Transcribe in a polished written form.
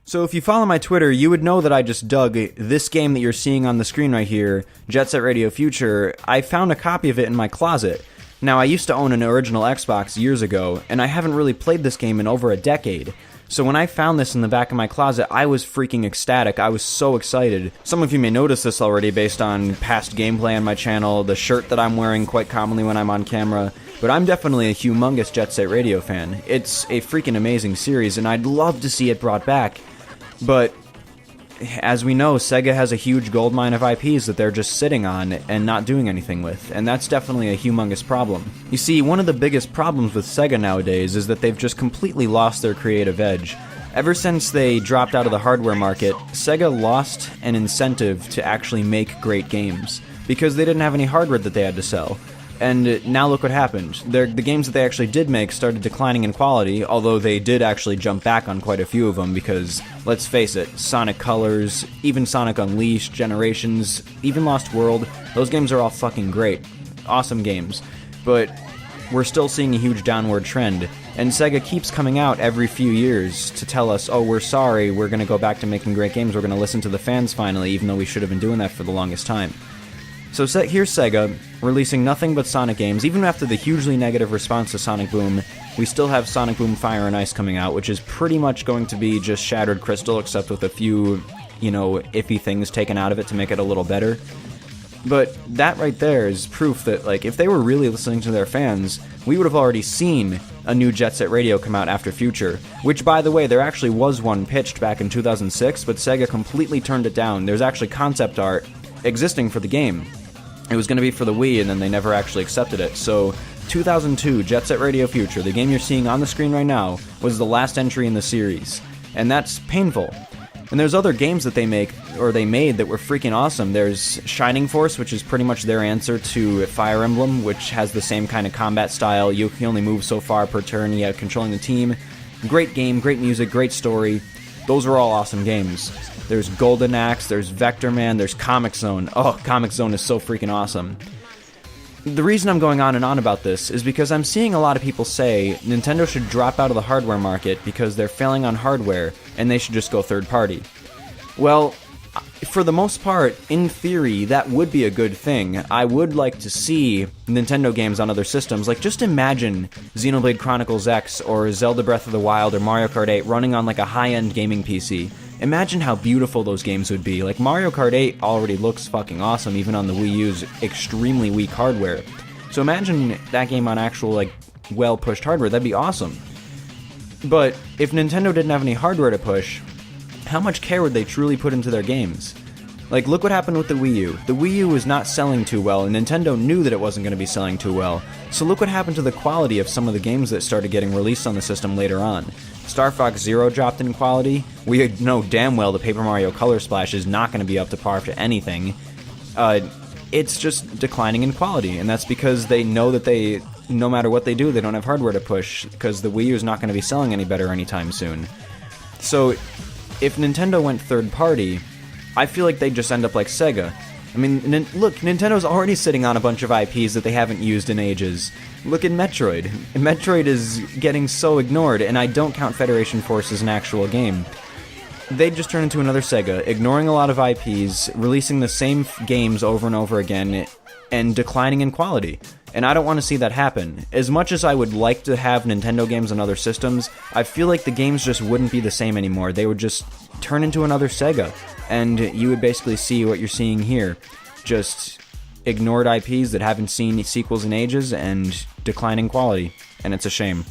So if you follow my Twitter, you would know that I just dug this game that you're seeing on the screen right here, Jet Set Radio Future. I found a copy of it in my closet. Now, I used to own an original Xbox years ago, and I haven't really played this game in over a decade. So when I found this in the back of my closet, I was freaking ecstatic. I was so excited. Some of you may notice this already based on past gameplay on my channel, the shirt that I'm wearing quite commonly when I'm on camera, but I'm definitely a humongous Jet Set Radio fan. It's a freaking amazing series, and I'd love to see it brought back. But, as we know, Sega has a huge goldmine of IPs that they're just sitting on and not doing anything with, and that's definitely a humongous problem. You see, one of the biggest problems with Sega nowadays is that they've just completely lost their creative edge. Ever since they dropped out of the hardware market, Sega lost an incentive to actually make great games, because they didn't have any hardware that they had to sell. And now look what happened. The games that they actually did make started declining in quality, although they did actually jump back on quite a few of them because, let's face it, Sonic Colors, even Sonic Unleashed, Generations, even Lost World, those games are all fucking great. Awesome games. But we're still seeing a huge downward trend, and Sega keeps coming out every few years to tell us, oh, we're sorry, we're going to go back to making great games, we're going to listen to the fans finally, even though we should have been doing that for the longest time. So here's Sega, releasing nothing but Sonic games. Even after the hugely negative response to Sonic Boom, we still have Sonic Boom Fire and Ice coming out, which is pretty much going to be just Shattered Crystal, except with a few, iffy things taken out of it to make it a little better. But that right there is proof that, if they were really listening to their fans, we would have already seen a new Jet Set Radio come out after Future, which, by the way, there actually was one pitched back in 2006, but Sega completely turned it down. There's actually concept art existing for the game. It was going to be for the Wii, and then they never actually accepted it. So, 2002, Jet Set Radio Future, the game you're seeing on the screen right now, was the last entry in the series. And that's painful. And there's other games that they made that were freaking awesome. There's Shining Force, which is pretty much their answer to Fire Emblem, which has the same kind of combat style. You can only move so far per turn, yet controlling the team. Great game, great music, great story. Those are all awesome games. There's Golden Axe, there's Vector Man, there's Comic Zone. Oh, Comic Zone is so freaking awesome. The reason I'm going on and on about this is because I'm seeing a lot of people say Nintendo should drop out of the hardware market because they're failing on hardware and they should just go third party. Well, for the most part, in theory, that would be a good thing. I would like to see Nintendo games on other systems. Just imagine Xenoblade Chronicles X or Zelda Breath of the Wild or Mario Kart 8 running on a high-end gaming PC. Imagine how beautiful those games would be. Mario Kart 8 already looks fucking awesome, even on the Wii U's extremely weak hardware. So imagine that game on actual, well-pushed hardware. That'd be awesome. But if Nintendo didn't have any hardware to push, how much care would they truly put into their games? Look what happened with the Wii U. The Wii U was not selling too well, and Nintendo knew that it wasn't going to be selling too well. So look what happened to the quality of some of the games that started getting released on the system later on. Star Fox Zero dropped in quality. We know damn well the Paper Mario Color Splash is not going to be up to par for anything. It's just declining in quality, and that's because they know that no matter what they do, they don't have hardware to push, because the Wii U is not going to be selling any better anytime soon. So, if Nintendo went third party, I feel like they'd just end up like Sega. I mean, look, Nintendo's already sitting on a bunch of IPs that they haven't used in ages. Look at Metroid. Metroid is getting so ignored, and I don't count Federation Force as an actual game. They'd just turn into another Sega, ignoring a lot of IPs, releasing the same games over and over again, and declining in quality. And I don't want to see that happen. As much as I would like to have Nintendo games on other systems, I feel like the games just wouldn't be the same anymore. They would just turn into another Sega. And you would basically see what you're seeing here. Just ignored IPs that haven't seen sequels in ages and declining quality. And it's a shame.